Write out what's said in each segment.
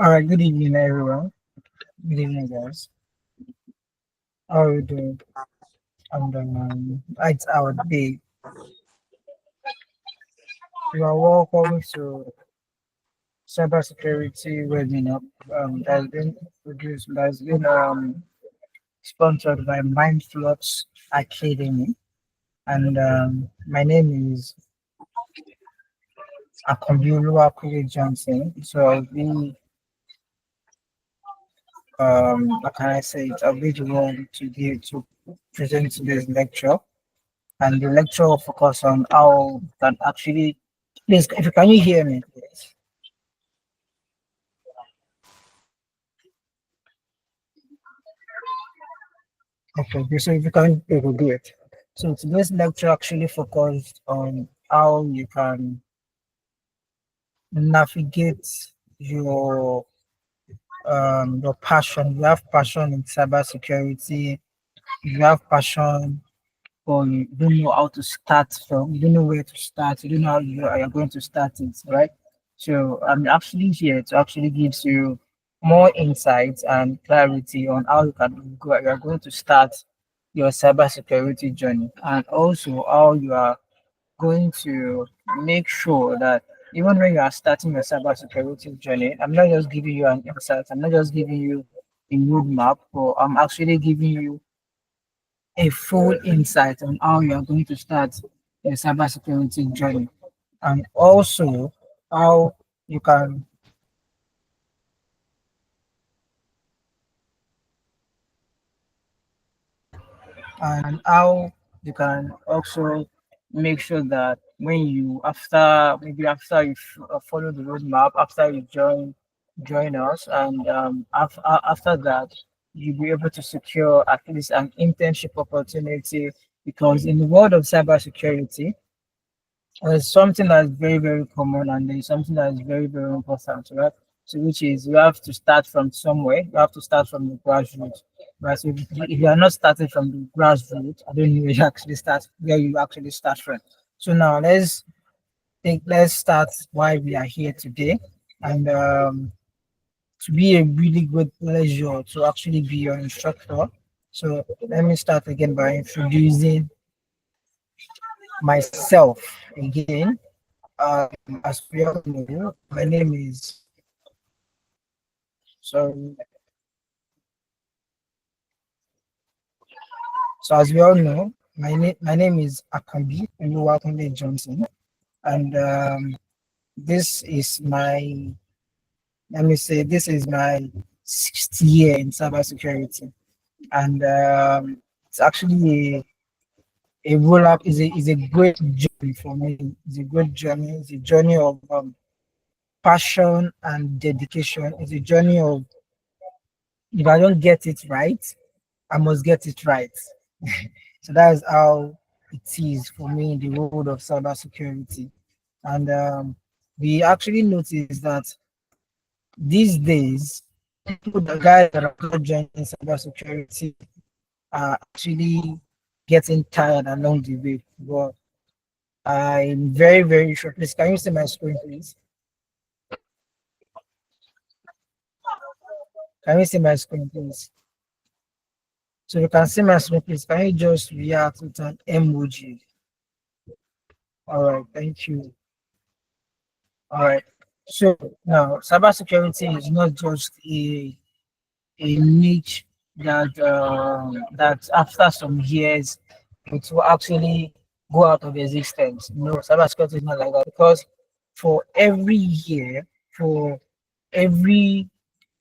All right, good evening, everyone. Good evening, guys. How are you doing? And it's our day. You are welcome to cybersecurity webinar. That's been produced, that's been sponsored by Mindflux Academy, and my name is Akombioluwa Johnson. So I'll be how can I say it? I'll be the one to give to present today's lecture. And the lecture will focus on how you can actually please if you can you hear me please. Okay, so if you can you will do it. So today's lecture actually focused on how you can navigate your your passion. You have passion in cybersecurity, you have passion or you don't know how to start from, you don't know where to start, you don't know how you are going to start it, right? So I'm actually here to actually give you more insights and clarity on how you can go, you are going to start your cybersecurity journey, and also how you are going to make sure that even when you are starting your cybersecurity journey, I'm not just giving you an insight, I'm not just giving you a roadmap, but I'm actually giving you a full insight on how you are going to start your cybersecurity journey, and also how you can and how you can also make sure that when you after maybe after you follow the roadmap, after you join us, and after that you'll be able to secure at least an internship opportunity, because in the world of cybersecurity it's something that's very, very common, and there's something that is very, very important, right? So, which is you have to start from somewhere, you have to start from the grassroots, right? So, if you are not starting from the grassroots, I don't know where you actually start, where you actually start from. So, now let's start why we are here today, and to be a really good pleasure to actually be your instructor. So, let me start again by introducing myself again. As we all know, my name is so so as we all know, my name is Akambi Oluwakunle Johnson, and this is my let me say this is my sixth year in cybersecurity, and it's actually a roll up is a great journey for me. It's a great journey. It's a journey of passion and dedication. It's a journey of if I don't get it right, I must get it right. So that is how it is for me in the world of cybersecurity. And we actually noticed that these days, people, the guys that are not joining cybersecurity are actually getting tired along the way. But I'm very, very sure. Please, can you see my screen, please? Can you see my screen, please? So you can see my screen, please. Can you just react with an emoji? All right, thank you. All right. So now, cybersecurity is not just a niche that after some years it will actually go out of existence. No, cybersecurity is not like that, because for every year, for every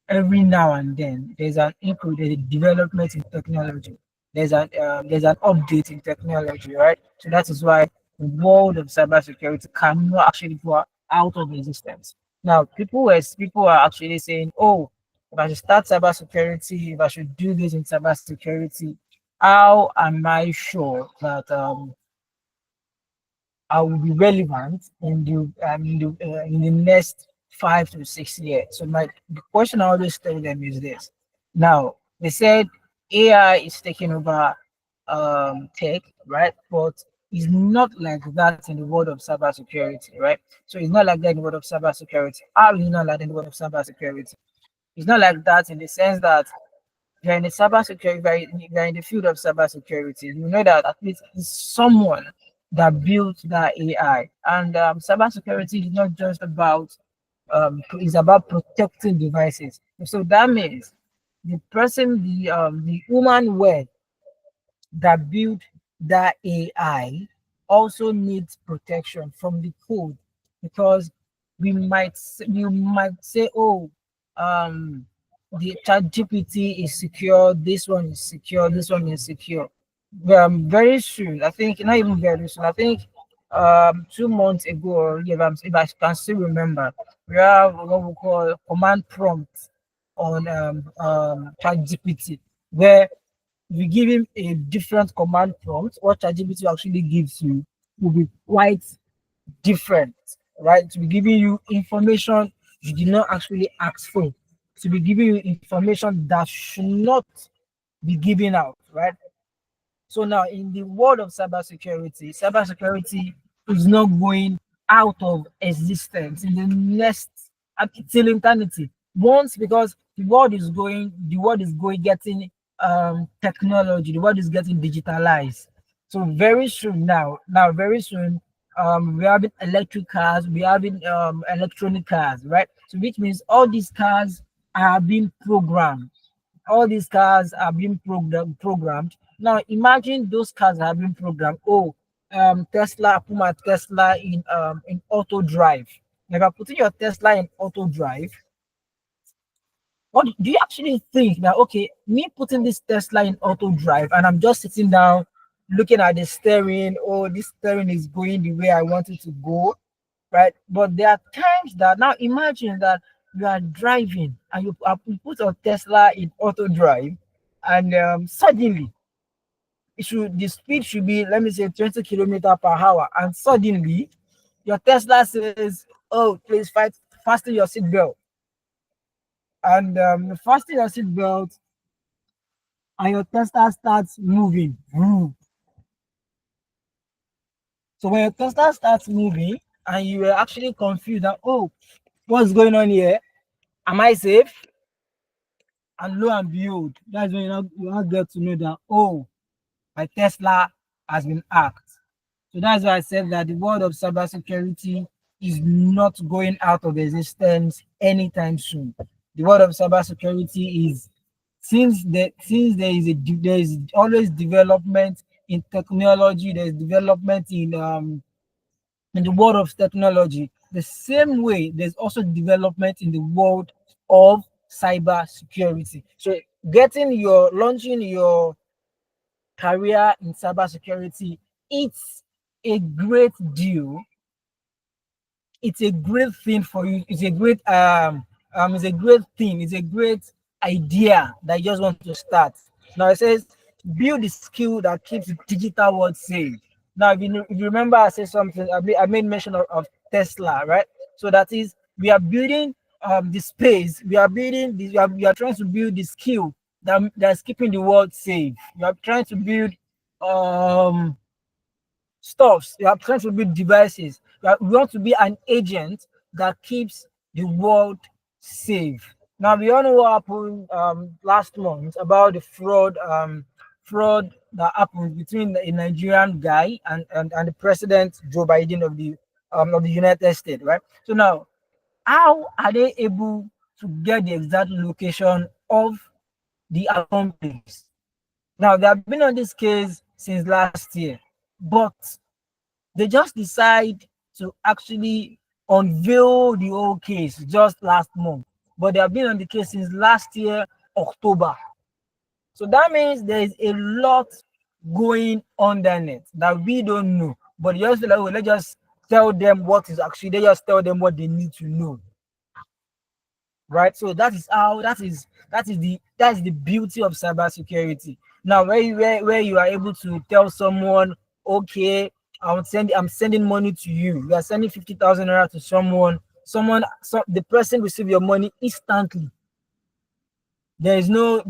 every now and then, there's an increase, there's a development in technology. There's an update in technology, right? So that is why the world of cybersecurity cannot actually go out of existence. Now, people are actually saying, "Oh, if I should start cybersecurity, if I should do this in cybersecurity, how am I sure that I will be relevant in the next 5 to 6 years?" So the question I always tell them is this. Now they said AI is taking over tech, right? But it's not like that in the world of cybersecurity, right? So it's not like that in the world of cybersecurity. How is it not like that in the world of cybersecurity? It's not like that in the sense that you're in the cybersecurity, you're in the field of cybersecurity. You know that at least it's someone that built that AI. And cybersecurity is not just about it's about protecting devices. So that means the human were that build that AI also needs protection from the code, because you might say, oh, um, the chat GPT is secure, this one is secure, this one is secure. Very soon, I think, not even very soon, I think 2 months ago, or if I can still remember, we have what we call command prompt on chat GPT, where if you give him a different command prompt, what ChatGPT actually gives you will be quite different, right? To be giving you information you did not actually ask for, to be giving you information that should not be given out, right? So now, in the world of cybersecurity is not going out of existence in the next till eternity. Once, because the world is going getting technology, the world is getting digitalized. So very soon very soon, we're having electric cars, we're having electronic cars, right? So which means all these cars are being programmed, all these cars are being programmed. Now imagine those cars are being programmed. Oh, Tesla, I put my Tesla in auto drive. Now, if I put in your Tesla in auto drive, what do you actually think that, okay, me putting this Tesla in auto drive and I'm just sitting down looking at the steering, oh, this steering is going the way I want it to go, right? But there are times that, now imagine that you are driving and you put your Tesla in auto drive, and suddenly the speed should be, let me say, 20 kilometer per hour, and suddenly your Tesla says, "Oh, please fasten your seatbelt," and you fasten your seatbelt, and your Tesla starts moving. So when your Tesla starts moving, and you are actually confused that, oh, what's going on here? Am I safe? And lo and behold, that's when you now get to know that, oh, my Tesla has been hacked. So that's why I said that the world of cybersecurity is not going out of existence anytime soon. The world of cybersecurity is, since there is always development in technology, there's development in the world of technology. The same way, there's also development in the world of cyber security. So launching your career in cybersecurity, it's a great deal, it's a great thing for you. It's a great thing. It's a great idea that you just want to start. Now it says build the skill that keeps the digital world safe. Now, if you remember, I said something. I made mention of Tesla, right? So that is, we are building the space. We are building this. We are trying to build the skill that's keeping the world safe. We are trying to build um stuffs. You are trying to build devices. We want to be an agent that keeps the world safe. Now we all know what happened last month about the fraud that happened between a Nigerian guy and the president Joe Biden of the United States, right? So now, how are they able to get the exact location of the accomplice? Now they have been on this case since last year, but they just decide to actually unveil the whole case just last month. But they have been on the case since last year, October. So that means there is a lot going on the net that we don't know. But you just feel like, oh, let's just tell them what is actually, they just tell them what they need to know. Right? So that is the beauty of cybersecurity. Now, where you are able to tell someone, okay, I'm sending money to you. You are sending 50,000 naira to someone. The person receive your money instantly. There is no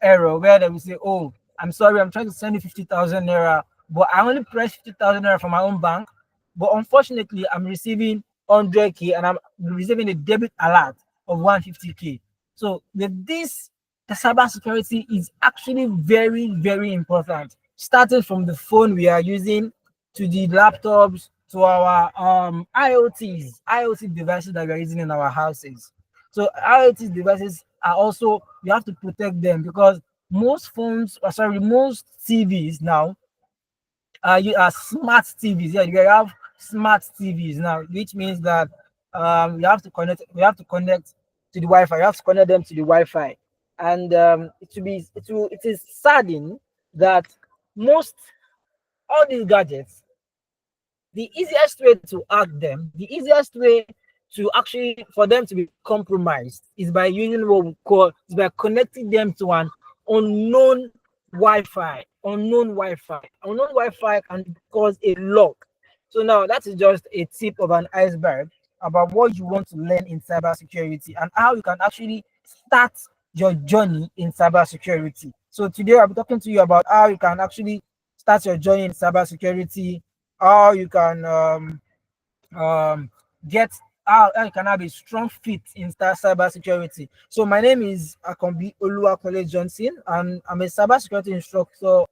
error where they will say, oh, I'm sorry, I'm trying to send you 50,000 naira, but I only press 50,000 naira from my own bank. But unfortunately, I'm receiving 100K and I'm receiving a debit alert of 150K. So with this, the cybersecurity is actually very, very important. Starting from the phone we are using to the laptops to our IoT devices that we are using in our houses. So IoT devices are also, you have to protect them because most phones, sorry, most TVs now you are smart TVs. Yeah, you have smart TVs now, which means that you have to connect. We have to connect to the Wi-Fi. You have to connect them to the Wi-Fi, and it is saddening that most all these gadgets, the easiest way to hack them, the easiest way to actually for them to be compromised is by using what we call is by connecting them to an unknown Wi-Fi. Unknown Wi-Fi can cause a lock. So now that is just a tip of an iceberg about what you want to learn in cybersecurity and how you can actually start your journey in cybersecurity. So today I'll be talking to you about how you can actually start your journey in cybersecurity, how you can um, get how you can have a strong fit in cyber security. So my name is Akombi Oluwakole Johnson, and I'm a cybersecurity instructor,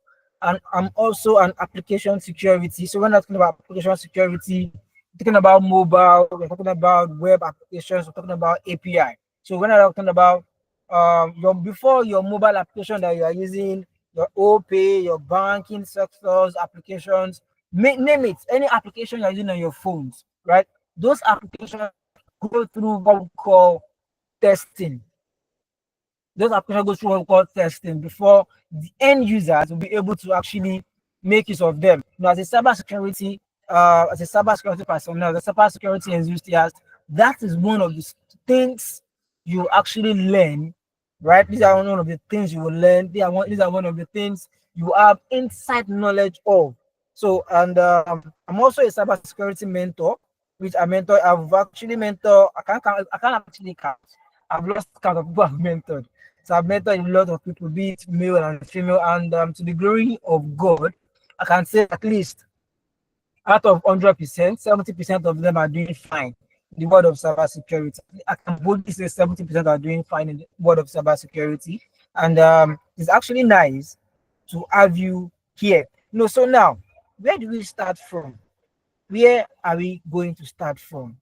and I'm also an application security. So when I'm talking about application security, we're talking about mobile, we're talking about web applications, we're talking about API. So when I'm talking about your before your mobile application that you are using, your OPay, your banking sectors, applications, name it, any application you're using on your phones, right? Those applications go through what we call testing. Those applications go through what we call testing before the end users will be able to actually make use of them. Now, as a cybersecurity personnel, as a cybersecurity enthusiast, that is one of the things you actually learn, right? These are one of the things you will learn. These are one of the things you have inside knowledge of. So, and I'm also a cybersecurity mentor, which I mentor. I've actually mentored. I can't actually count. I've lost count of people I've mentored. So I've mentored a lot of people, be it male and female, and to the glory of God, I can say at least out of 100%, 70% of them are doing fine in the world of cybersecurity. I can boldly say 70% are doing fine in the world of cybersecurity, and it's actually nice to have you here. So now, where do we start from? Where are we going to start from?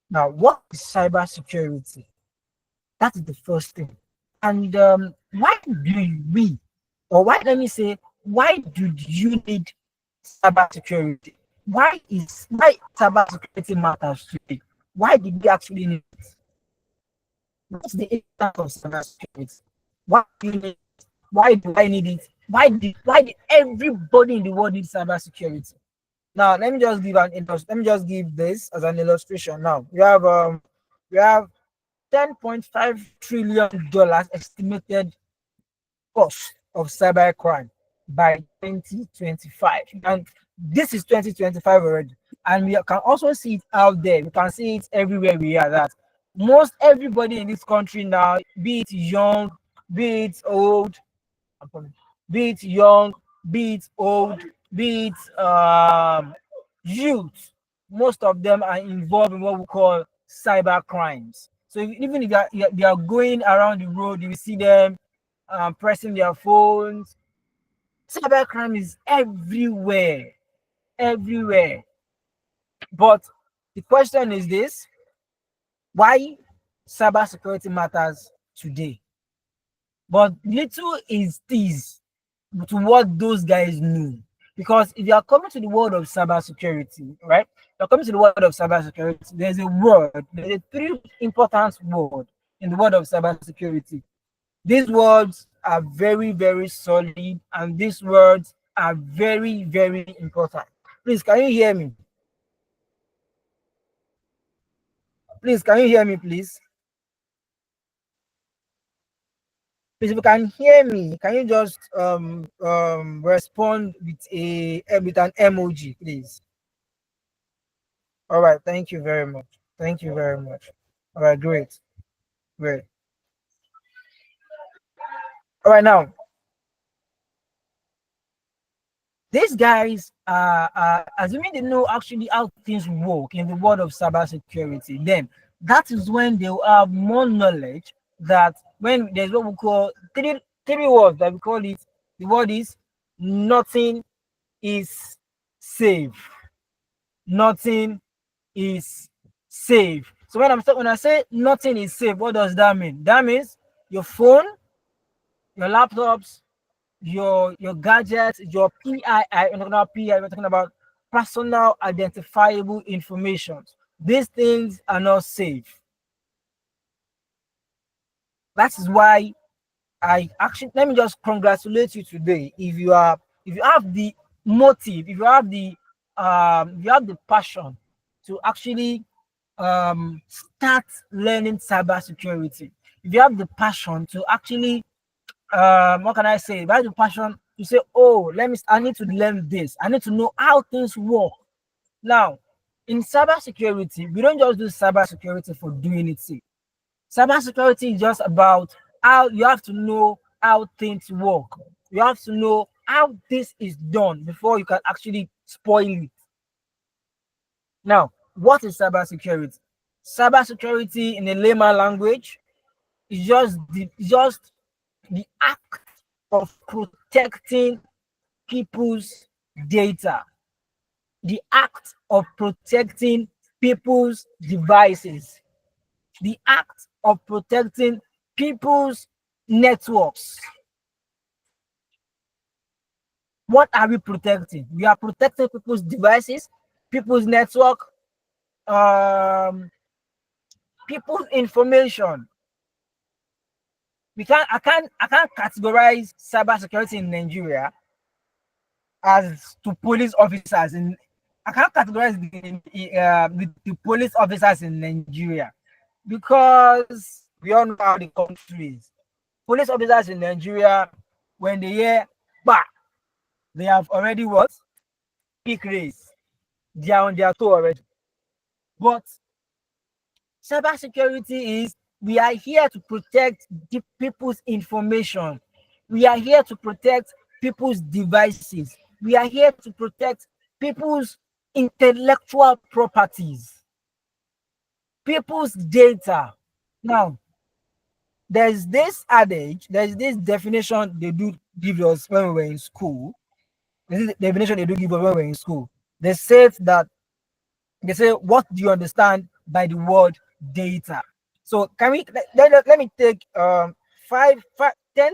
Now, what is cybersecurity? That is the first thing. And why do we, or why, let me say, why do you need cybersecurity? Why cybersecurity matters today? Why did we actually need it? What's the impact of cybersecurity? Why do you need it? Why do I need it? Why did everybody in the world need cybersecurity? Now let me just give this as an illustration. Now we have $10.5 trillion estimated cost of cybercrime by 2025. And this is 2025 already. And we can also see it out there. We can see it everywhere we are that most everybody in this country now, be it young, be it old, be it young, be it old, be it youth, most of them are involved in what we call cyber crimes. So even if they are going around the road, you will see them pressing their phones. Cybercrime is everywhere, everywhere. But the question is this: why cybersecurity matters today? But little is this to what those guys knew. Because if you are coming to the world of cybersecurity, right? You're coming to the world of cybersecurity, there's a three important word in the world of cybersecurity. These words are very, very solid, and these words are very, very important. Please, can you hear me? Please, can you hear me, please? Please, if you can hear me, can you just respond with an emoji, please? All right, thank you very much. Thank you very much. All right, great, great. All right, now these guys are assuming they know actually how things work in the world of cybersecurity. Then that is when they will have more knowledge that when there's what we call three words that we call it, the word is nothing is safe. Nothing is safe. So when I say nothing is safe, what does that mean? That means your phone, your laptops, your gadgets, your PII. We're talking about PII. We're talking about personal identifiable information. These things are not safe. That is why I actually, let me just congratulate you today. If you have the motive, if you have the passion to actually start learning cybersecurity, if you have the passion to actually what can I say? If you have the passion to say, oh, I need to learn this. I need to know how things work. Now, in cybersecurity, we don't just do cybersecurity for doing it. Cybersecurity is just about how you have to know how things work. You have to know how this is done before you can actually spoil it. Now, what is cybersecurity? Cybersecurity in a layman language is just the act of protecting people's data, the act of protecting people's devices, the act of protecting people's networks. What are we protecting? We are protecting people's devices, people's network, um, people's information. I can't categorize cybersecurity in Nigeria as to police officers in I can't categorize the police officers in Nigeria because we all know how the country is. Police officers in Nigeria, when they hear bah, they have already what? Peak race. They are on their toe already. But cybersecurity is we are here to protect the people's information. We are here to protect people's devices. We are here to protect people's intellectual properties, people's data. Now, there's this definition they do give us when we were in school. This is the definition they do give us when we were in school. They said that they say, what do you understand by the word data? So can we let me take 10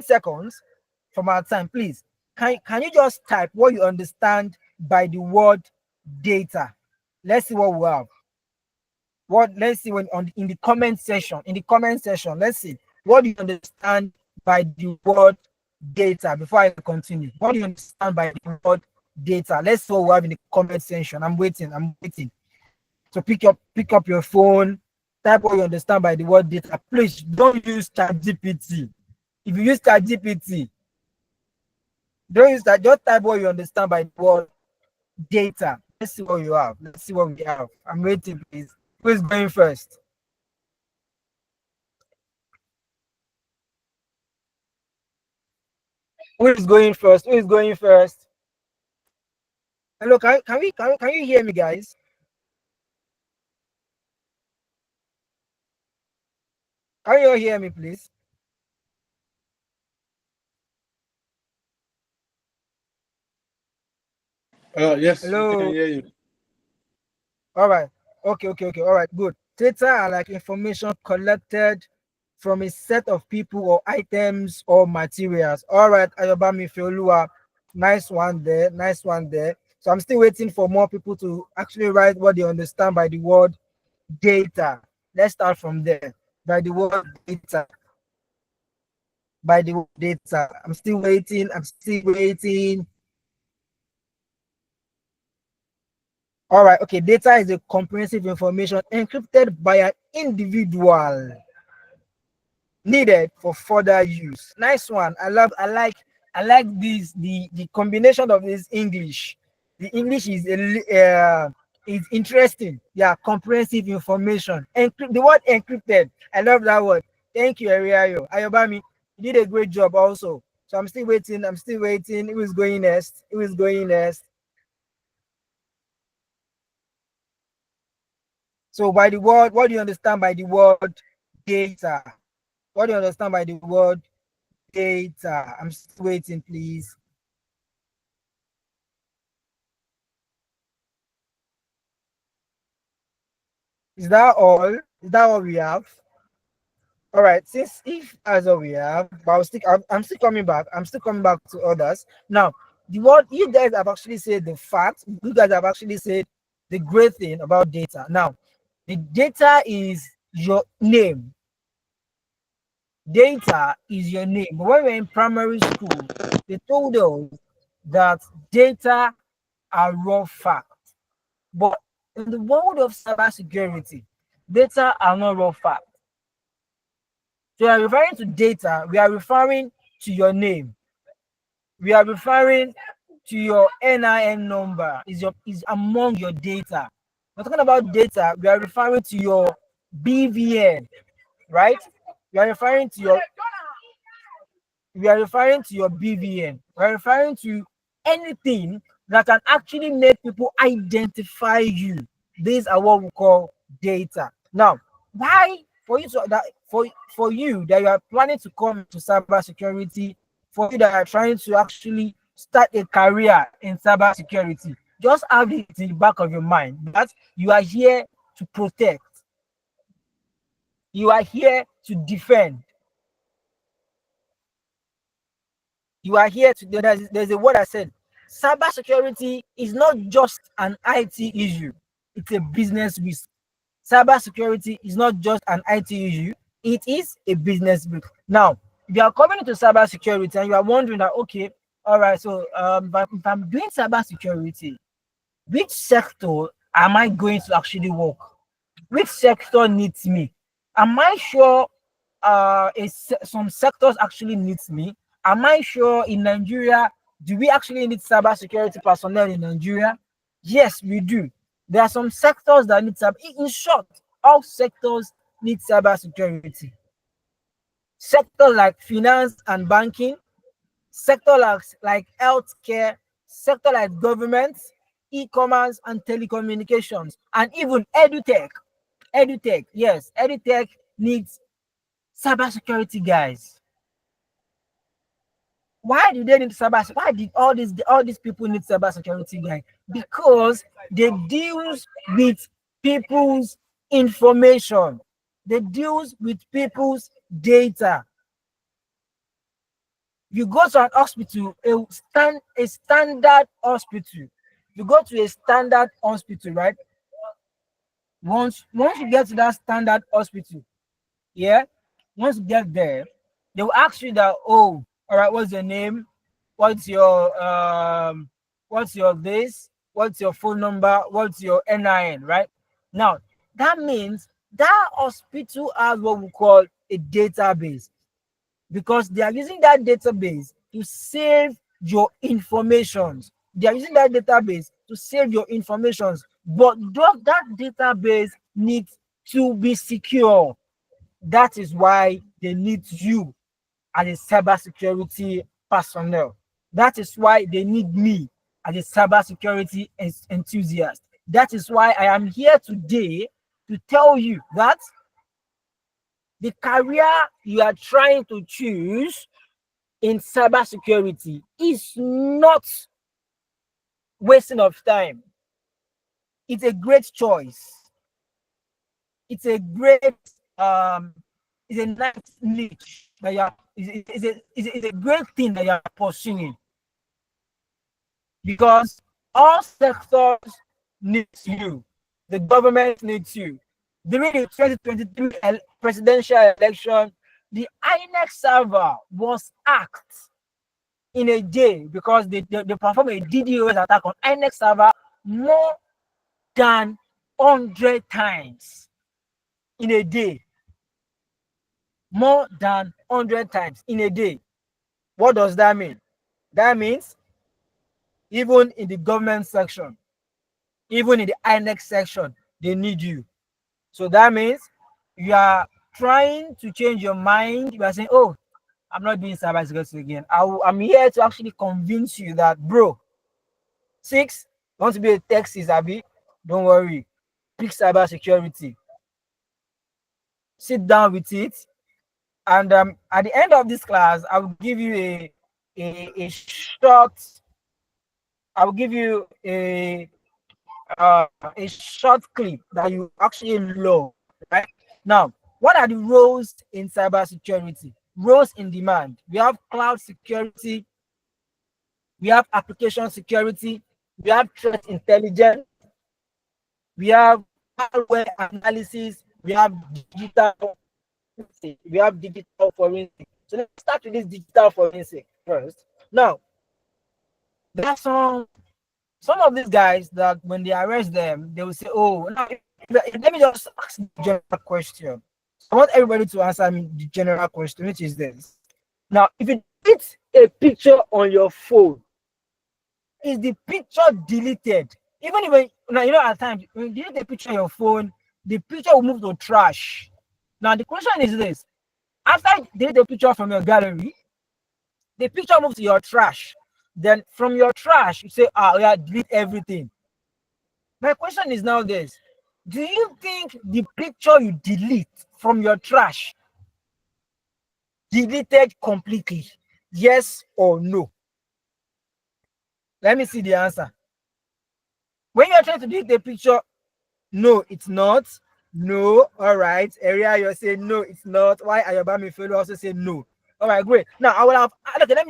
seconds from our time, please. Can you just type what you understand by the word data? Let's see what we have. Let's see when on in the comment section. In the comment section, let's see what do you understand by the word data before I continue. What do you understand by the word data? Let's see what we have in the comment section. I'm waiting. So pick up your phone, type what you understand by the word data. Please don't use ChatGPT. If you use ChatGPT, don't use that. Just type what you understand by the word data. Let's see what you have. Let's see what we have. I'm waiting, please. Who is going first? Who is going first? Who is going first? Hello, can you hear me, guys? Can you all hear me, please? Yes, we can Hello. hear you. All right. Okay. All right. Good. Data are like information collected from a set of people or items or materials. All right, Ayobami Feolua. Nice one there. Nice one there. So I'm still waiting for more people to actually write what they understand by the word data. Let's start from there. By the word data. By the word data. I'm still waiting. I'm still waiting. All right. Okay. Data is a comprehensive information encrypted by an individual needed for further use. Nice one. I like this the combination of this English. The English is interesting. Yeah, comprehensive information. The word encrypted. I love that word. Thank you, Ariayo. Ayobami, you did a great job also. So I'm still waiting. I'm still waiting. Who is going next? Who is going next? So by the word, what do you understand by the word data? What do you understand by the word data? I'm still waiting, please. Is that all? Is that all we have? All right. Since if as all we have, but I'm still coming back. I'm still coming back to others. Now, the word you guys have actually said the fact. You guys have actually said the great thing about data. Now, the data is your name. Data is your name. But when we were in primary school, they told us that data are raw facts. But in the world of cybersecurity, data are not raw facts. So we are referring to data, we are referring to your name, we are referring to your NIN number, is among your data. We're talking about data, we are referring to your BVN, right? We are referring to your we are referring to your BVN. We are referring to anything that can actually make people identify you. These are what we call data. Now, why for you to that for you that you are planning to come into cybersecurity, for you that are trying to actually start a career in cybersecurity, just have it in the back of your mind that you are here to protect, you are here to defend, you are here to there's a word I said. Cybersecurity is not just an IT issue, it's a business risk. Cybersecurity is not just an IT issue, it is a business risk. Now, if you are coming into cybersecurity and you are wondering that, okay, all right, so if I'm doing cybersecurity, which sector am I going to actually work? Which sector needs me? Am I sure some sectors actually needs me? Am I sure in Nigeria, do we actually need cybersecurity personnel in Nigeria? Yes, we do. There are some sectors that need cyber. In short, all sectors need cybersecurity. Sectors like finance and banking, sector like healthcare, sector like government, e-commerce and telecommunications, and even edutech. Edutech, yes, edutech needs cybersecurity guys. Why do they need cyber? Why did all these people need cybersecurity guys? Because they deals with people's information. They deals with people's data. You go to an hospital, a standard hospital. You go to a standard hospital, right? Once you get to that standard hospital, yeah, once you get there, they will ask you that, oh, all right, what's your name? What's your what's your this? What's your phone number? What's your NIN, right? Now, that means that hospital has what we call a database, because they are using that database to save your informations. They are using that database to save your informations, but that database needs to be secure. That is why they need you as a cybersecurity personnel. That is why they need me as a cybersecurity enthusiast. That is why I am here today to tell you that the career you are trying to choose in cybersecurity is not wasting of time. It's a great choice. It's a great it's a nice niche that you are is a great thing that you are pursuing, because all sectors needs you. The government needs you. During the 2023 presidential election, the INEC server was hacked in a day because they performed a DDoS attack on INEC server more than 100 times in a day. More than 100 times in a day. What does that mean? That means even in the government section, even in the INEC section, they need you. So that means you are trying to change your mind. You are saying, oh, I'm not doing cybersecurity again. I'm here to actually convince you that, bro, six, you want to be a tech Abi? Don't worry. Pick cybersecurity. Sit down with it. And at the end of this class, I will give you a short. I will give you a short clip that you actually love. Right now, what are the roles in cybersecurity? Roles in demand. We have cloud security. We have application security. We have threat intelligence. We have malware analysis. We have digital forensic. So let's start with this digital forensic first. Now, there are some of these guys that when they arrest them, they will say, "Oh, now let me just ask the general question." I want everybody to answer me the general question, which is this: now, if you delete a picture on your phone, is the picture deleted? Even if now you know at times when you delete a picture on your phone, the picture will move to trash. Now the question is this: after you delete the picture from your gallery, the picture moves to your trash. Then from your trash, you say, "Ah, yeah, delete everything." My question is now this: do you think the picture you delete from your trash deleted completely? Yes or no? Let me see the answer. When you're trying to delete the picture, no, it's not. No, all right. Area, you're saying no, it's not. Why Ayobami Fellow also say no? All right, great. Now I will have okay. Let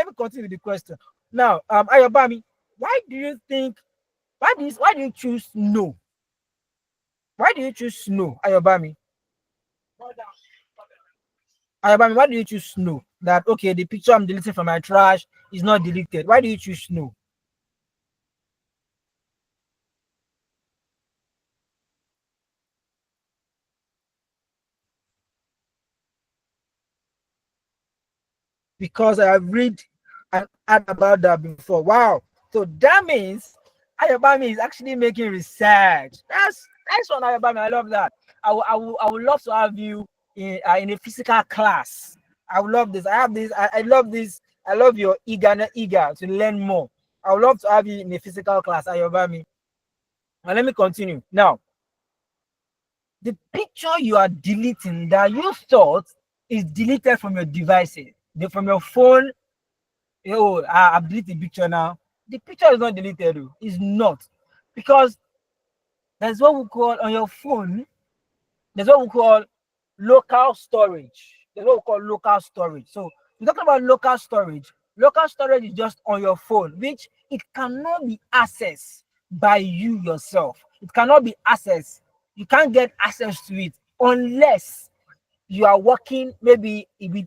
me continue with the question. Now, Ayobami, why do you think why do you choose no? Why do you choose no, Ayobami? Ayobami, why do you choose no? That okay, the picture I'm deleting from my trash is not deleted. Why do you choose no? Because I have read and heard about that before. Wow. So that means Ayobami is actually making research. That's one, Ayobami. I love that. I would love to have you in a physical class. I would love this. I have this. I love this. I love your eager to learn more. I would love to have you in a physical class, Ayobami. And let me continue. Now, the picture you are deleting that you thought is deleted from your devices, from your phone. Oh, I've deleted the picture now. The picture is not deleted, though. It's not. Because there's what we call on your phone, there's what we call local storage. There's what we call local storage. So we're talking about local storage. Local storage is just on your phone, which it cannot be accessed by you yourself. It cannot be accessed. You can't get access to it unless you are working maybe with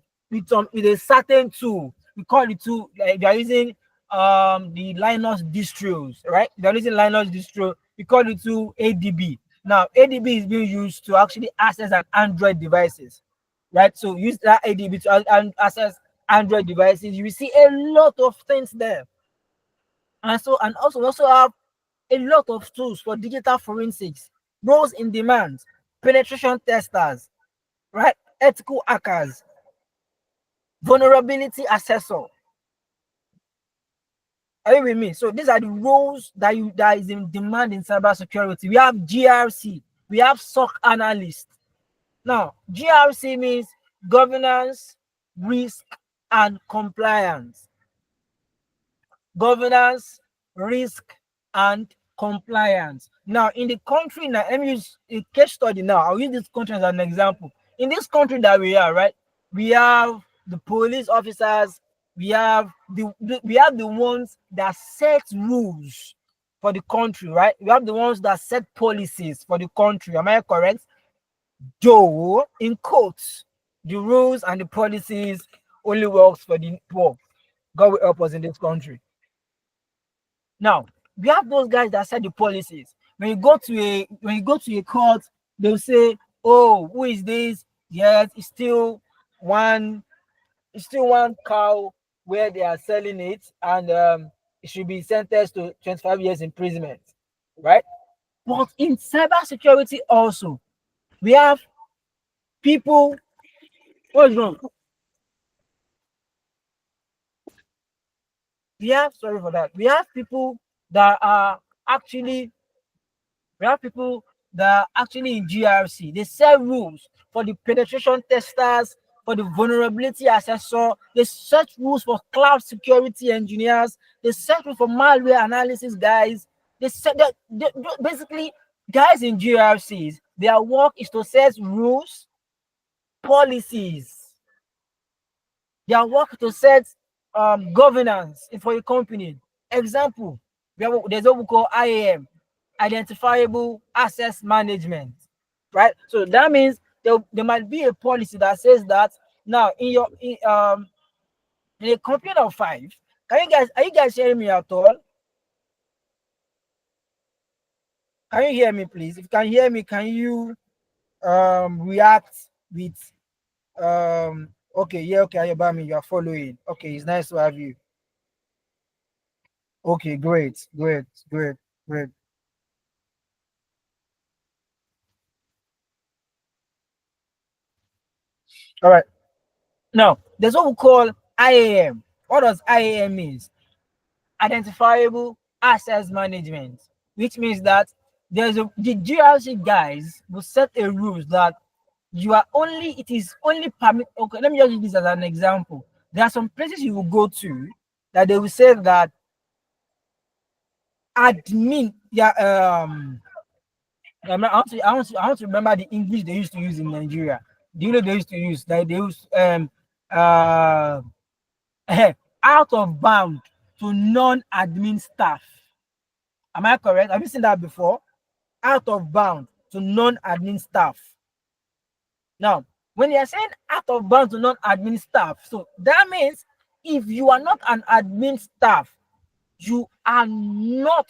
a certain tool. We call it tool like they are using the Linux distros, right? They're using Linux distro. We call it tool ADB. Now ADB is being used to actually access an Android devices, right? So use that ADB to access Android devices. You will see a lot of things there, and also we also have a lot of tools for digital forensics, roles in demand, penetration testers, right? Ethical hackers, vulnerability assessor. Are you with me? So these are the roles that is in demand in cybersecurity. We have GRC, we have SOC analyst. Now, GRC means governance, risk, and compliance. Governance, risk, and compliance. Now, in the country, now let me use a case study now. I'll use this country as an example. In this country that we are, right, we have the police officers, we have the ones that set rules for the country, right? We have the ones that set policies for the country. Am I correct? Though, in quotes, the rules and the policies only works for the poor. God will help us in this country. Now, we have those guys that set the policies. When you go to a court, they'll say, "Oh, who is this? Yes, one it's still one cow where they are selling it, and it should be sentenced to 25 years imprisonment." Right? But in cybersecurity also, we have people. What's wrong? We have sorry for that. That are actually We have people that are actually in GRC. They set rules for the penetration testers for the vulnerability assessor. They set rules for cloud security engineers. They set rules for malware analysis guys. They set that basically guys in GRCs. Their work is to set rules, policies. Their work to set governance for a company. Example, there's what we call IAM, identifiable access management, right? So that means there might be a policy that says that now in a company of 5, are you guys hearing me at all? Can you hear me, please? If you can hear me, can you react with okay, yeah, okay, Ayobami, you're following. Okay, it's nice to have you. Okay, great, great, great, great. All right. Now, there's what we call IAM. What does IAM mean? Identifiable access management, which means that the GRC guys will set a rules that it is only permit. Okay, let me just use this as an example. There are some places you will go to that they will say that admin, yeah, I want to remember the English they used to use in Nigeria. Do you know they used to use like they use uh out of bound to non-admin staff. Am I correct? Have you seen that before? Out of bound to non-admin staff. Now, when you're saying out of bound to non-admin staff, so that means if you are not an admin staff, you are not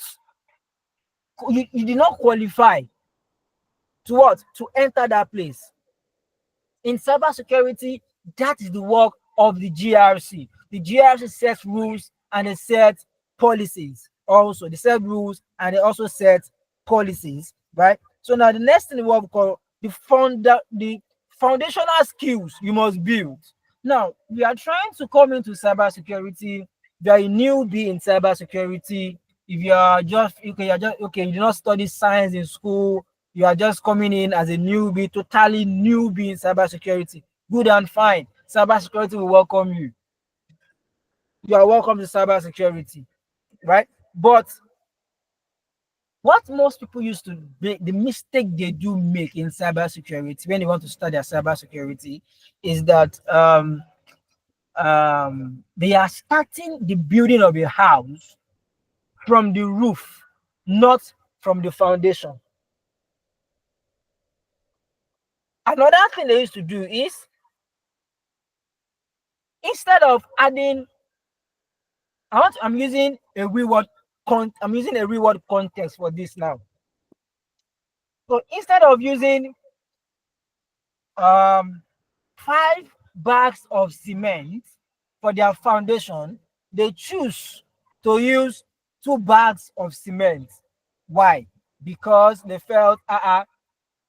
you did not qualify to what? To enter that place. In cybersecurity, that is the work of the GRC. The GRC sets rules and it sets policies. Also, they set rules and they also set policies, right? So now the next thing we call the foundational skills you must build. Now, we are trying to come into cybersecurity. You are a newbie in cybersecurity. If you are just okay, you're just okay, you do not study science in school, you are just coming in as a newbie, totally newbie in cybersecurity. Good and fine. Cybersecurity will welcome you. You are welcome to cybersecurity, right? But what most people used to make, the mistake they do make in cybersecurity when they want to study cybersecurity, is that they are starting the building of a house from the roof, not from the foundation. Another thing they used to do is instead of adding, I'm using a reward I'm using a reward context for this now. So instead of using 5 bags of cement for their foundation, they choose to use 2 bags of cement. Why? Because they felt,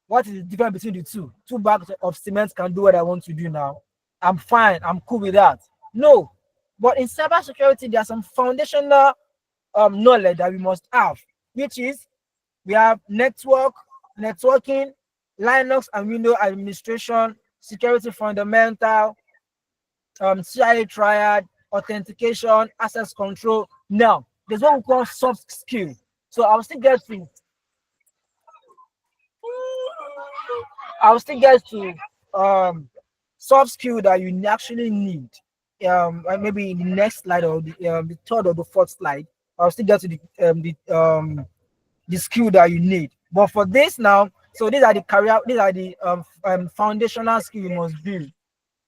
what is the difference between the two? 2 bags of cement can do what I want to do now. I'm fine. I'm cool with that. No. But in cybersecurity, there are some foundational knowledge that we must have, which is we have networking, Linux and Windows administration, security fundamental, CIA triad, authentication, access control. Now, there's what we call soft skill. So I'll still get to soft skill that you actually need. Maybe in the next slide or the third or the fourth slide, I'll still get to the skill that you need. But for this now, so these are the foundational skill you must build.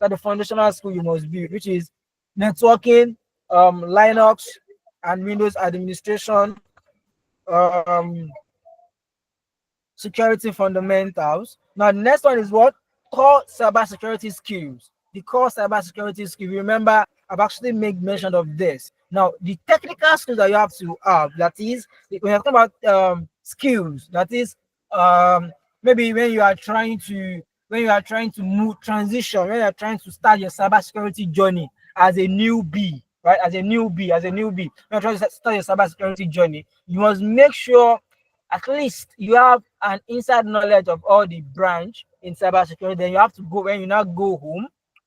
That the foundational skill you must build, which is networking, Linux and Windows administration, um, security fundamentals. Now, the next one is what? Core cybersecurity skills. The core cybersecurity skill. Remember, I've actually made mention of this. Now, the technical skills that you have to have, that is, we have talked about skills. That is, maybe when you are trying to move transition, when you are trying to start your cybersecurity journey as a newbie, right? As a newbie, when you're trying to start your cybersecurity journey, you must make sure at least you have an inside knowledge of all the branch in cybersecurity. Then you have to go when you now go home.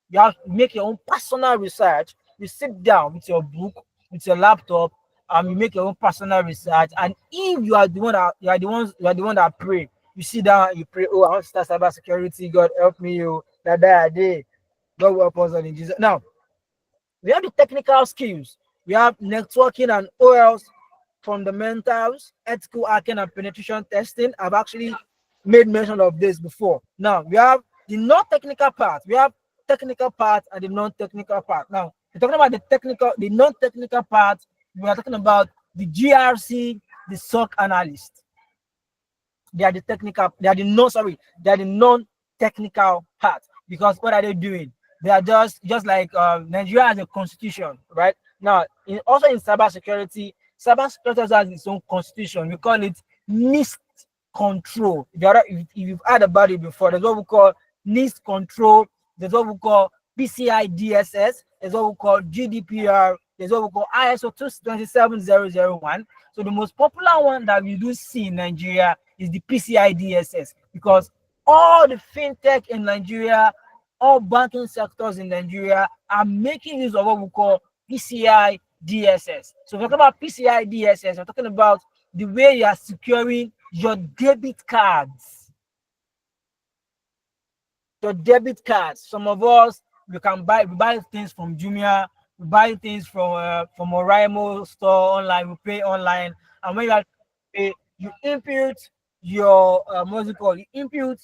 You have to make your own personal research. You sit down with your book, with your laptop, you make your own personal research. And if you are the one that you are the one that pray, you sit down, you pray, oh, I want to start cybersecurity, God help me, oh, that day. God will help us all in Jesus. Now, we have the technical skills. We have networking and OLs, fundamentals, ethical hacking and penetration testing. I've actually made mention of this before. Now we have the non-technical part. We have technical part and the non-technical part. Now we're talking about the non-technical part. We are talking about the GRC, the SOC analyst. They are the technical, they are the no, sorry, they are the non-technical part. Because what are they doing? They are just like Nigeria has a constitution, right? Now, also in cybersecurity has its own constitution. We call it NIST control. If you've heard about it before, there's what we call NIST control, there's what we call PCI DSS, there's what we call GDPR, there's what we call ISO 27001. So the most popular one that we do see in Nigeria is the PCI DSS, because all the fintech in Nigeria, all banking sectors in Nigeria are making use of what we call PCI DSS. So we're talking about PCI DSS, we're talking about the way you are securing your debit cards. Your debit cards. Some of us, we buy things from Jumia, we buy things from Oraimo store online, we pay online, and when you have to pay, you input your what's it called? You input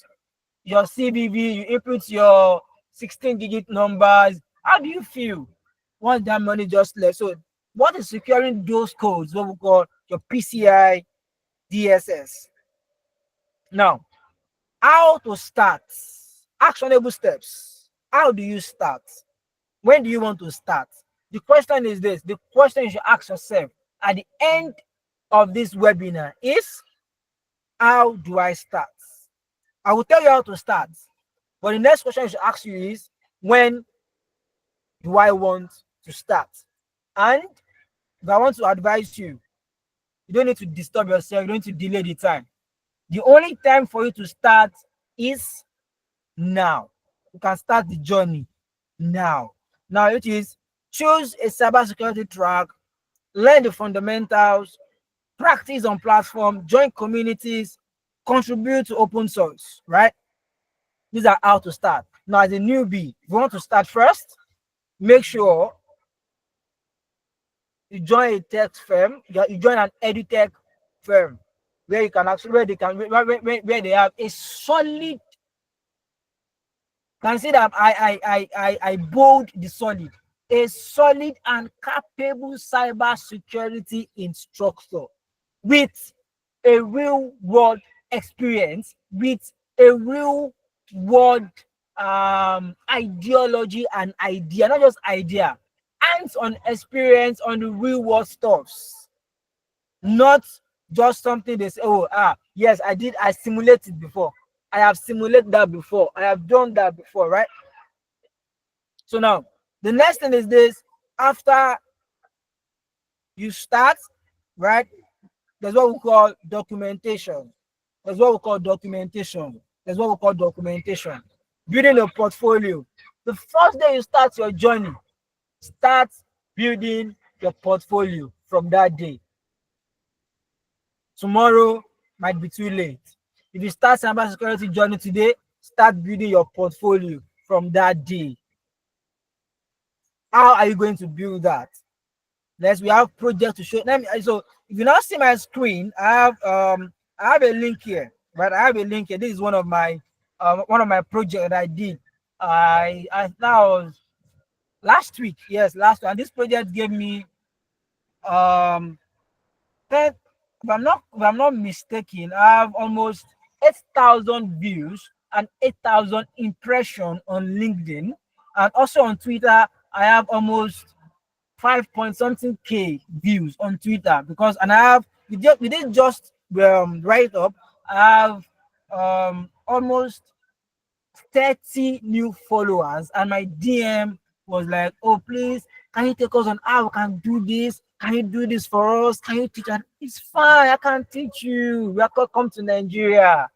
your CVV, you input your 16-digit numbers. How do you feel once that money just left? So what is securing those codes? What we call your PCI DSS. Now, how to start? Actionable steps. How do you start? When do you want to start? The question is this. The question you should ask yourself at the end of this webinar is, how do I start? I will tell you how to start. But the next question you should ask you is, when do I want to start? And if I want to advise you, you don't need to disturb yourself. You don't need to delay the time. The only time for you to start is now. You can start the journey now. Now, it is choose a cybersecurity track, learn the fundamentals, practice on platform, join communities, contribute to open source, right? These are how to start. Now, as a newbie, if you want to start first, make sure you join a tech firm, you join an edutech firm where you can actually, where they have a solid, consider I bold the solid, a solid and capable cyber security instructor with a real world experience, with a real world ideology and idea, not just idea, hands-on experience on the real world stuffs, not just something they say, oh, yes, I simulated before. I have simulated that before. I have done that before, right? So now, the next thing is this. After you start, right, there's what we call documentation. There's what we call documentation. There's what we call documentation. Building a portfolio. The first day you start your journey, start building your portfolio from that day. Tomorrow might be too late. If you start cybersecurity journey today, start building your portfolio from that day. How are you going to build that? We have projects to show. So if you now see my screen, I have a link here, right? I have a link here. This is one of my projects that I did. I that was last week. Yes, last week. And this project gave me 10, if I'm not mistaken, I have almost 8,000 views and 8,000 impressions on LinkedIn, and also on Twitter. I have almost 5 point something K views on Twitter, because, and I have, we didn't just write up. I have almost 30 new followers, and my DM was like, oh, please, can you take us on how we can do this? Can you do this for us? Can you teach us? It's fine, I can teach you. We are going to come to Nigeria.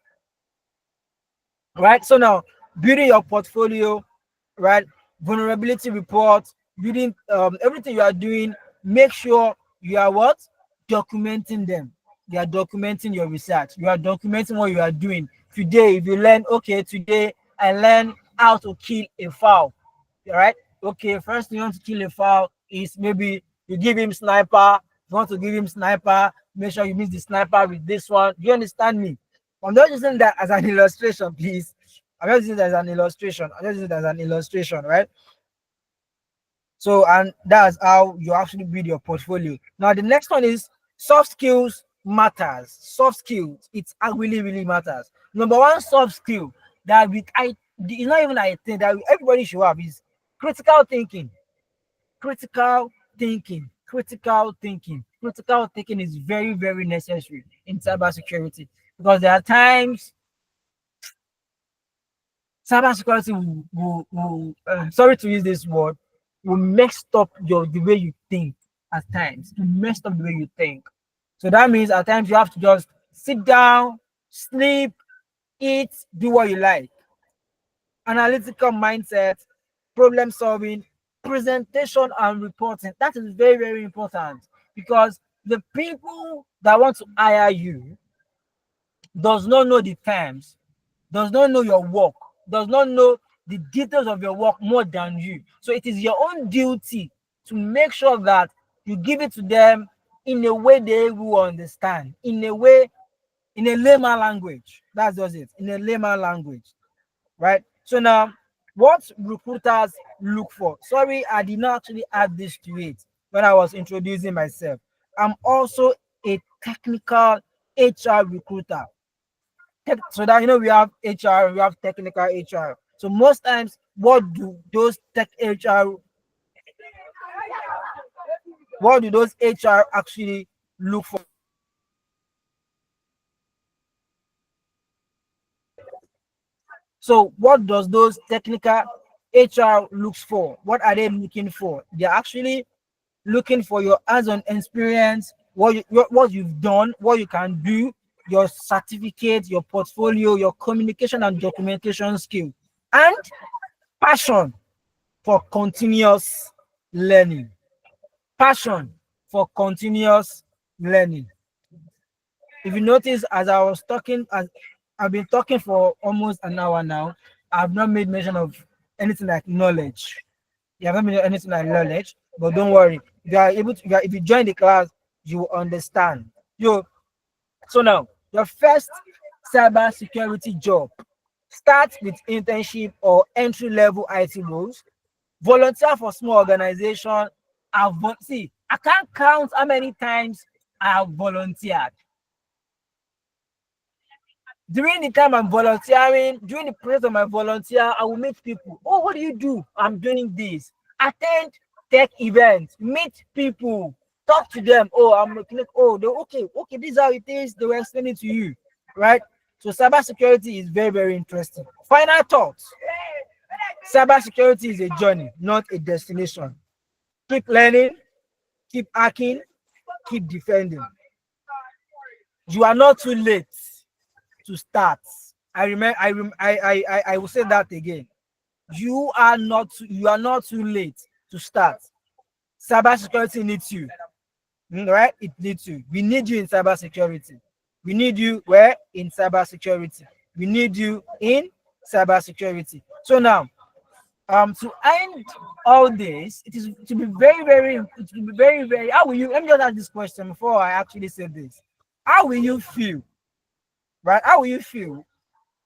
Right? So now, building your portfolio, right? vulnerability report, reading everything you are doing. Make sure you are what? Documenting them. You are documenting your research. You are documenting what you are doing. Today, if you learn, okay, today I learned how to kill a fowl. All right. Okay, first thing you want to kill a fowl is maybe you give him sniper. You want to give him sniper, make sure you miss the sniper with this one. Do you understand me? I'm not using that as an illustration, please. I'm just using it as an illustration. I'm just using it as an illustration, right? So, and that's how you actually build your portfolio. Now, the next one is soft skills matters. Soft skills, it really, really matters. Number one soft skill that it's not even I think that everybody should have is critical thinking. Critical critical thinking is very, very necessary in cybersecurity, because there are times cybersecurity sorry to use this word, will mess up the way you think. At times to mess up the way you think. So that means at times you have to just sit down, sleep, eat, do what you like. Analytical mindset, problem solving, presentation and reporting. That is very, very important, because the people that want to hire you does not know the terms, does not know your work, does not know the details of your work more than you. So it is your own duty to make sure that you give it to them in a way they will understand, in a way, in a layman language. That's just it, in a layman language, right? So now, what recruiters look for. Sorry, I did not actually add this to it when I was introducing myself. I'm also a technical HR recruiter. So that we have HR, we have technical HR. So most times, what do those HR actually look for? So what does those technical HR looks for? What are they looking for? They're actually looking for your hands-on experience, what you've done, what you can do, your certificate, your portfolio, your communication and documentation skill, and passion for continuous learning. Passion for continuous learning. If you notice, as I was talking, as I've been talking for almost an hour now, I've not made mention of anything like knowledge. You haven't made anything like knowledge, but don't worry. If you are able to, if you join the class, you will understand. So now, your first cyber security job, start with internship or entry level IT roles. Volunteer for small organization. See, I can't count how many times I have volunteered. During the time I'm volunteering, during the period of my volunteer, I will meet people. Oh, what do you do? I'm doing this. Attend tech events, meet people, talk to them. Oh, I'm looking. Oh, they okay. This is how it is. They were explaining to you, right? So cybersecurity is very, very interesting. Final thoughts. Cybersecurity is a journey, not a destination. Keep learning, keep hacking, keep defending. You are not too late to start. I will say that again. You are not too late to start. Cybersecurity needs you. Right? It needs you. We need you in cybersecurity. We need you where? In cybersecurity. We need you in cybersecurity. So now, to end all this, it is to be very, very, it will be very, very. How will you? Let me just ask this question before I actually say this. How will you feel? Right? How will you feel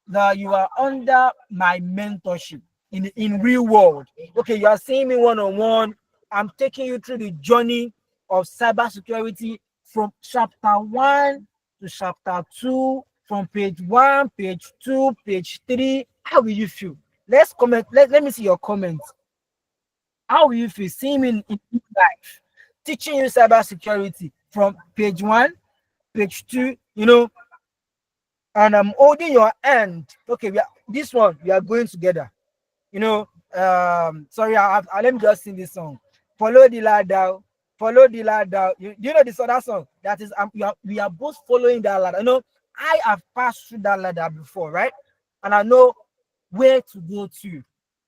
that you are under my mentorship in real world? Okay, you are seeing me one on one. I'm taking you through the journey of cybersecurity from chapter 1 to chapter 2, from page 1, page 2, page 3. How will you feel? Let's comment. Let me see your comments. How will you feel seeing me in life, teaching you cybersecurity from page 1, page 2, and I'm holding your hand. Okay, this one we are going together. Sorry, let me just sing this song. Follow the ladder, follow the ladder. Do you know this other song? That is, we are both following that ladder. I have passed through that ladder before, right? And I know where to go to.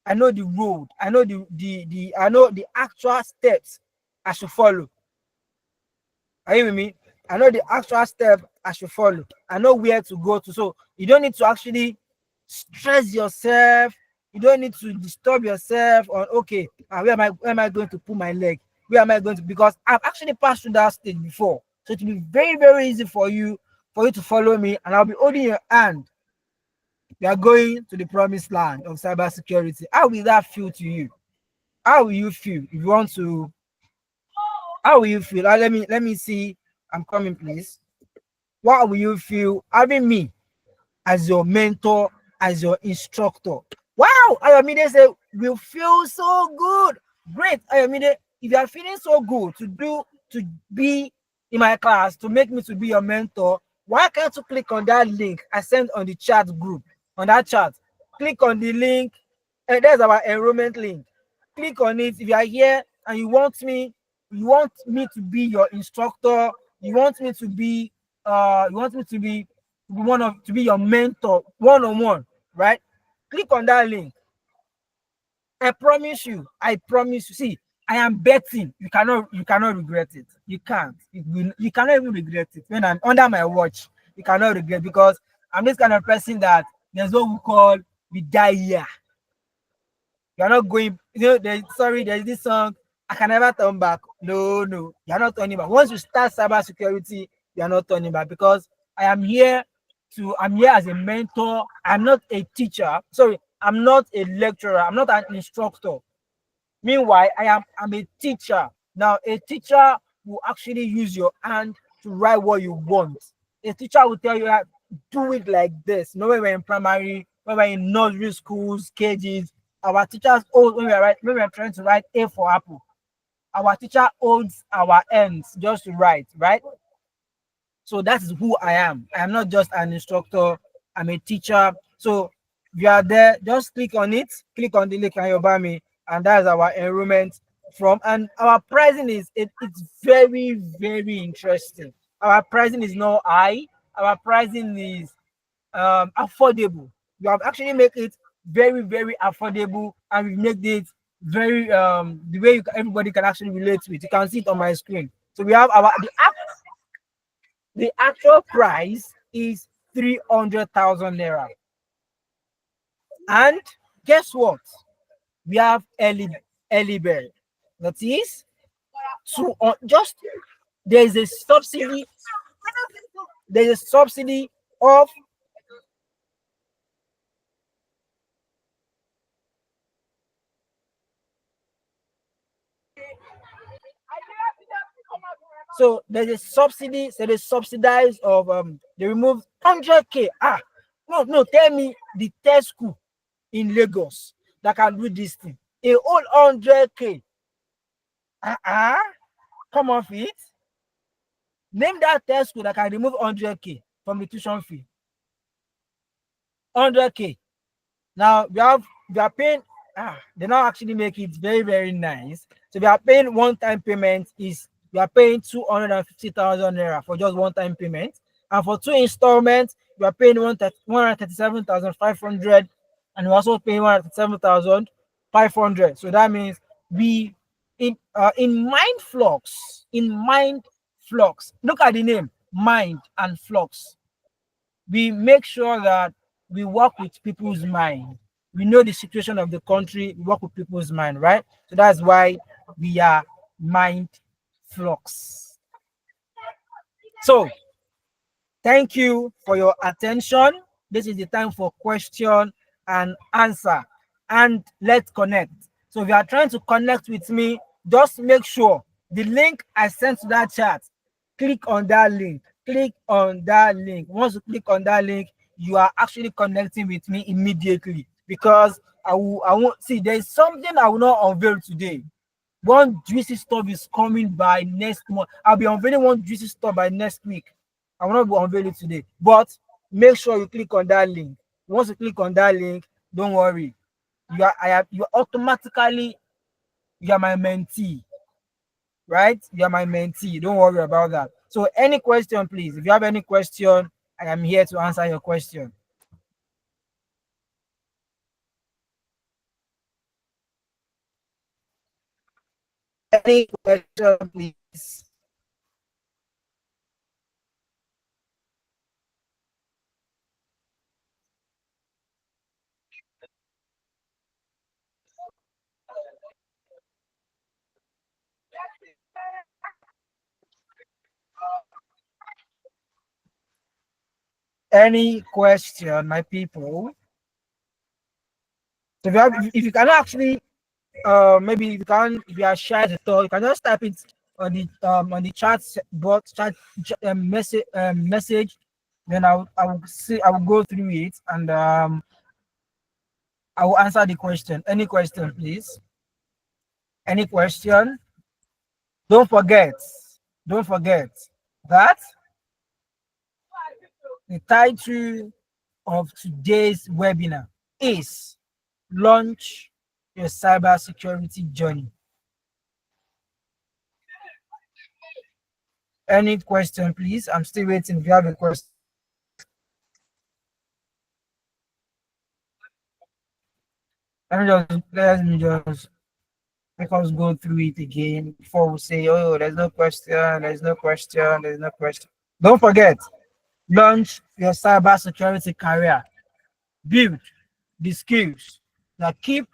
I know the road. I know the I know the actual steps I should follow. Are you with me? I know the actual step I should follow. I know where to go to. So you don't need to actually stress yourself. You don't need to disturb yourself on okay, where am I going to put my leg? Where am I going to because I've actually passed through that stage before. So it will be very, very easy for you to follow me, and I'll be holding your hand. We are going to the promised land of cybersecurity. How will that feel to you? How will you feel if you want to? How will you feel? Let me see. I'm coming, please. What will you feel having me as your mentor, as your instructor? Wow, Ayomide said, will feel so good. Great, Ayomide. If you are feeling so good to be in my class, to make me to be your mentor, why can't you click on that link I sent on the chat group? On that chat, click on the link, and there's our enrollment link. Click on it if you are here and you want me to be your instructor, you want me to be you want me to be your mentor one-on-one, right? Click on that link. I promise you. See, I am betting you cannot regret it. You can't. You cannot even regret it. When I'm under my watch, you cannot regret because I'm this kind of person that there's what we call we die here. You're not going, there's this song, I can never turn back. No, no, you're not turning back. Once you start cybersecurity, you're not turning back because I'm here as a mentor. I'm not a teacher. Sorry, I'm not a lecturer. I'm not an instructor. Meanwhile, I'm a teacher. Now, a teacher will actually use your hand to write what you want. A teacher will tell you that do it like this. You know, when we're in primary, when we're in nursery schools, cages, our teachers hold when we're trying to write A for apple. Our teacher holds our hands just to write, right? So that is who I am. I am not just an instructor, I'm a teacher. So if you are there, just click on it, click on the link and you'll buy me. And that's our enrollment from. And our pricing it's very, very interesting. Our pricing is not high, our pricing is affordable. We have actually made it very, very affordable, and we made it very the way everybody can actually relate to it. You can see it on my screen. So we have the actual price is 300,000 naira. And guess what? We have early bird. That is to just there's a subsidy. There's a subsidy of so there's a subsidy. So they subsidize of they remove 100K. No, tell me the test school in Lagos that can do this thing. A whole 100K. Come off it. Name that test school that can remove 100K from the tuition fee. 100K. Now we are paying. They now actually make it very, very nice. So we are paying one-time payment is we are paying 250,000 naira for just one-time payment, and for two installments we are paying 137,500, and we also paying 137,500. So that means we in Mindflux. Look at the name, Mind and Flux. We make sure that we work with people's mind. We know the situation of the country, we work with people's mind, right? So that's why we are Mind Flux. So thank you for your attention. This is the time for question and answer. And let's connect. So if you are trying to connect with me, just make sure the link I sent to that chat, click on that link. Click on that link. Once you click on that link, you are actually connecting with me immediately because I won't see there's something I will not unveil today. One juicy stuff is coming by next month. I'll be unveiling one juicy stuff by next week. I will not be unveiling today, but make sure you click on that link. Once you click on that link, don't worry. You automatically you are my mentee, right? You are my mentee. Don't worry about that. So any question, please. If you have any question, I am here to answer your question. Any question, please? Any question, my people? So if you can actually, maybe if you can, if you are shy to talk, you can just type it on the box, message. Then I will go through it, and I will answer the question. Any question, please? Any question? Don't forget, don't forget that the title of today's webinar is Launch Your Cybersecurity Journey. Any question, please? I'm still waiting. If you have a question, let me just make us go through it again before we say, oh, there's no question, there's no question, there's no question. Don't forget, launch your cybersecurity career. Build the skills that keep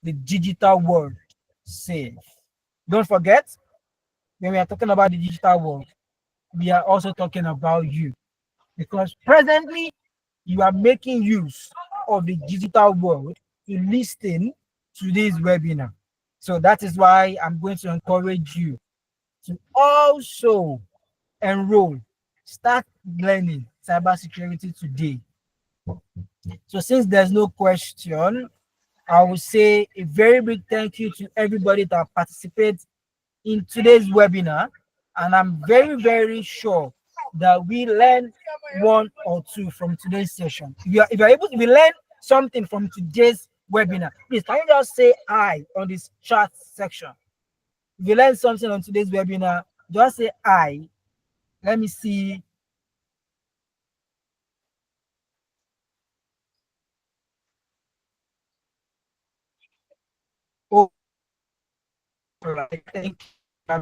the digital world safe. Don't forget, when we are talking about the digital world, we are also talking about you, because presently you are making use of the digital world to listen to this webinar. So that is why I'm going to encourage you to also enroll, start learning cybersecurity today. So since there's no question, I will say a very big thank you to everybody that participates in today's webinar. And I'm very, very sure that we learn one or two from today's session. If you're able to learn something from today's webinar, please can you just say I on this chat section? If you learn something on today's webinar, just say I. Let me see. Oh, all right. Thank you.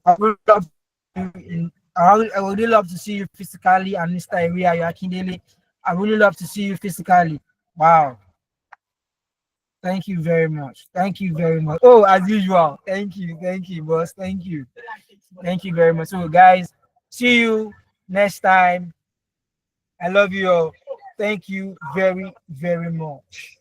I would love I would really love to see you physically, and Mr. Area Yakindele. I really love to see you physically. Wow. Thank you very much. Thank you very much. Oh, as usual. Thank you. Thank you, boss. Thank you. Thank you very much. So, guys, see you next time. I love you all. Thank you very, very much.